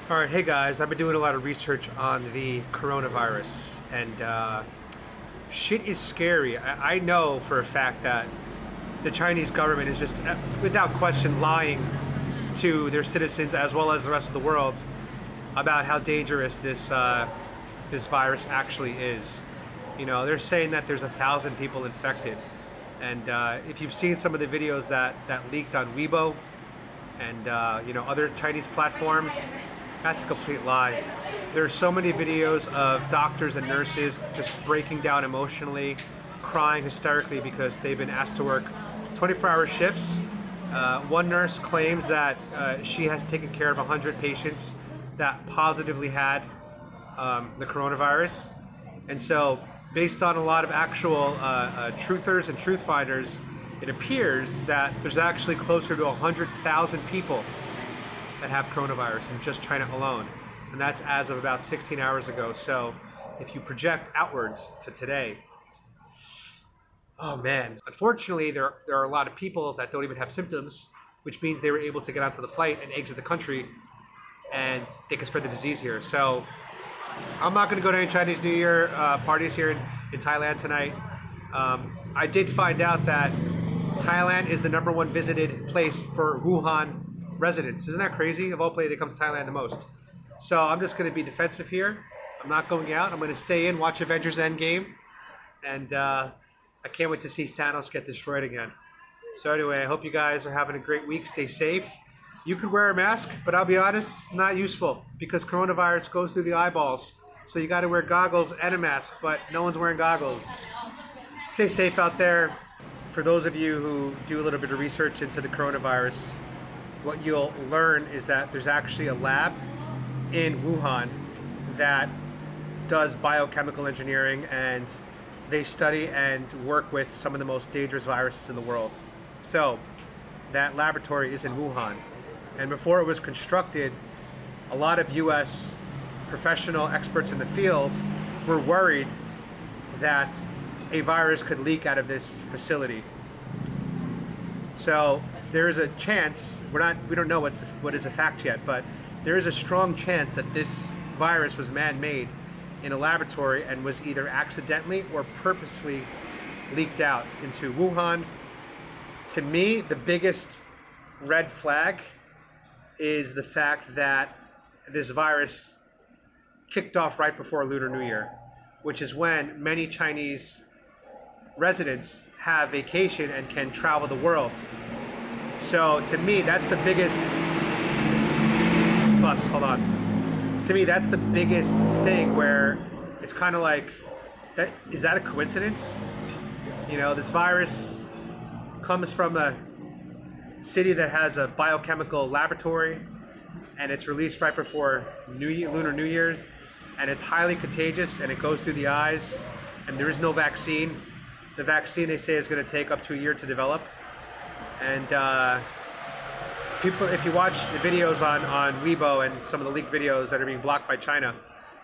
All right, hey guys, I've been doing a lot of research on the coronavirus, and shit is scary. I know for a fact that the Chinese government is just, without question, lying to their citizens as well as the rest of the world about how dangerous this virus actually is. You know, they're saying that there's 1,000 people infected, and if you've seen some of the videos that leaked on Weibo and other Chinese platforms, that's a complete lie. There are so many videos of doctors and nurses just breaking down emotionally, crying hysterically because they've been asked to work 24-hour shifts. One nurse claims that she has taken care of 100 patients that positively had the coronavirus. And so, based on a lot of actual truthers and truth finders, it appears that there's actually closer to 100,000 people that have coronavirus in just China alone. And that's as of about 16 hours ago. So if you project outwards to today, oh man. Unfortunately, there are a lot of people that don't even have symptoms, which means they were able to get onto the flight and exit the country, and they can spread the disease here. So I'm not going to go to any Chinese New Year parties here in Thailand tonight. I did find out that Thailand is the #1 visited place for Wuhan residents. Isn't that crazy? Of all places, it comes to Thailand the most. So I'm just going to be defensive here. I'm not going out. I'm going to stay in, watch Avengers Endgame, and I can't wait to see Thanos get destroyed again. So anyway, I hope you guys are having a great week. Stay safe. You could wear a mask, but I'll be honest, not useful because coronavirus goes through the eyeballs. So you got to wear goggles and a mask, but no one's wearing goggles. Stay safe out there. For those of you who do a little bit of research into the coronavirus, what you'll learn is that there's actually a lab in Wuhan that does biochemical engineering, and they study and work with some of the most dangerous viruses in the world. So that laboratory is in Wuhan. And before it was constructed, a lot of US professional experts in the field were worried that a virus could leak out of this facility. So there is a chance, we don't know what is a fact yet, but there is a strong chance that this virus was man-made in a laboratory and was either accidentally or purposefully leaked out into Wuhan. To me, the biggest red flag is the fact that this virus kicked off right before Lunar New Year, which is when many Chinese residents have vacation and can travel the world. So to me, that's the biggest To me, that's the biggest thing where it's kind of like, is that a coincidence? You know, this virus comes from a city that has a biochemical laboratory, and it's released right before Lunar New Year, and it's highly contagious, and it goes through the eyes, and there is no vaccine. The vaccine, they say, is going to take up to a year to develop. And people, if you watch the videos on Weibo and some of the leaked videos that are being blocked by China,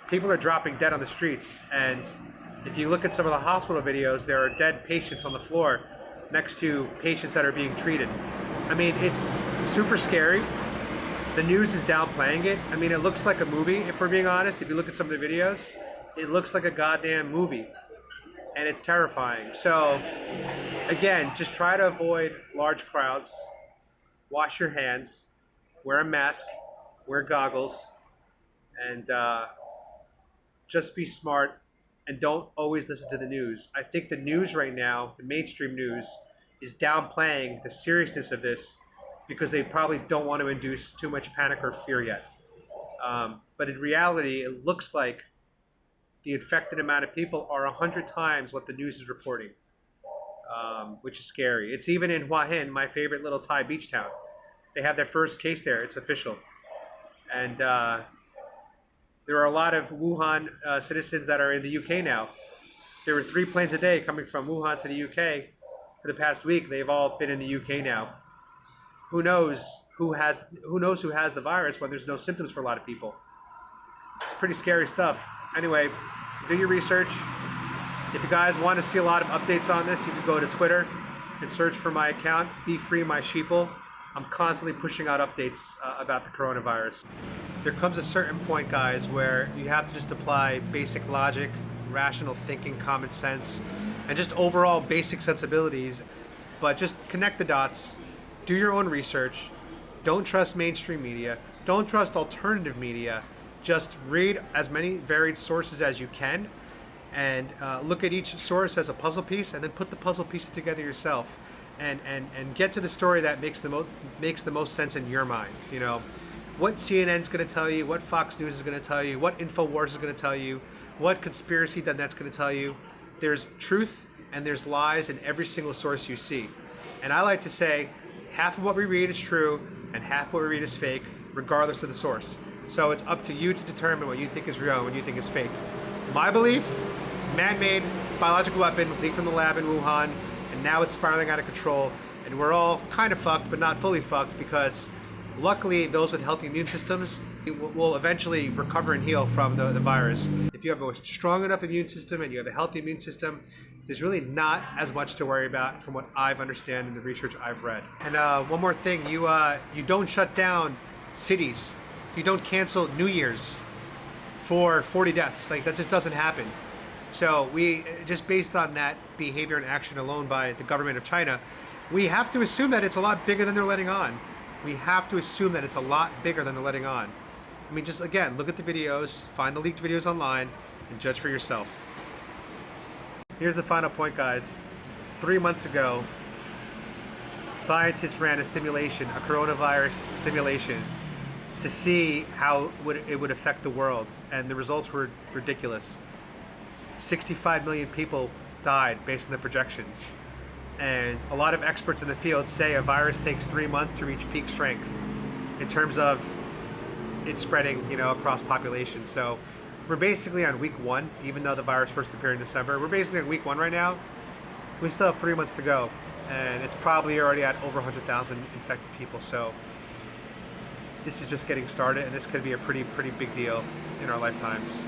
people are dropping dead on the streets. And if you look at some of the hospital videos, there are dead patients on the floor next to patients that are being treated. I mean, it's super scary. The news is downplaying it. I mean, it looks like a movie, if we're being honest. If you look at some of the videos, it looks like a goddamn movie. And it's terrifying. So, again, just try to avoid large crowds. Wash your hands. Wear a mask. Wear goggles. And just be smart. And don't always listen to the news. I think the news right now, the mainstream news, is downplaying the seriousness of this because they probably don't want to induce too much panic or fear yet. But in reality, it looks like the infected amount of people are 100 times what the news is reporting, which is scary. It's even in Hua Hin, my favorite little Thai beach town. They have their first case there. It's official. And there are a lot of Wuhan citizens that are in the UK now. There were 3 planes a day coming from Wuhan to the UK for the past week. They've all been in the UK now. Who knows who has the virus when there's no symptoms for a lot of people. It's pretty scary stuff. Anyway, do your research. If you guys want to see a lot of updates on this, you can go to Twitter and search for my account, Be Free My Sheeple. I'm constantly pushing out updates about the coronavirus. There comes a certain point, guys, where you have to just apply basic logic, rational thinking, common sense, and just overall basic sensibilities. But just connect the dots, do your own research, don't trust mainstream media, don't trust alternative media, just read as many varied sources as you can, and look at each source as a puzzle piece, and then put the puzzle pieces together yourself, and get to the story that makes the most sense in your minds. You know, what CNN's going to tell you, what Fox News is going to tell you, what InfoWars is going to tell you, what conspiracy.net's going to tell you. There's truth and there's lies in every single source you see. And I like to say half of what we read is true and half of what we read is fake, regardless of the source. So it's up to you to determine what you think is real and what you think is fake. My belief, man-made biological weapon leaked from the lab in Wuhan, and now it's spiraling out of control, and we're all kind of fucked, but not fully fucked, because luckily those with healthy immune systems will eventually recover and heal from the virus. If you have a strong enough immune system and you have a healthy immune system, there's really not as much to worry about from what I've understand in the research I've read. And one more thing, you don't shut down cities. You don't cancel New Year's for 40 deaths. Like, that just doesn't happen. So we, just based on that behavior and action alone by the government of China, we have to assume that it's a lot bigger than they're letting on. We have to assume that it's a lot bigger than they're letting on. I mean, just again, look at the videos, find the leaked videos online, and judge for yourself. Here's the final point, guys. 3 months ago, scientists ran a simulation, a coronavirus simulation, to see how it would affect the world, and the results were ridiculous. 65 million people died based on the projections. And a lot of experts in the field say a virus takes 3 months to reach peak strength in terms of it spreading, you know, across populations. So we're basically on week 1, even though the virus first appeared in December. We're basically on week 1 right now. We still have 3 months to go, and it's probably already at over 100,000 infected people. So this is just getting started, and this could be a pretty big deal in our lifetimes.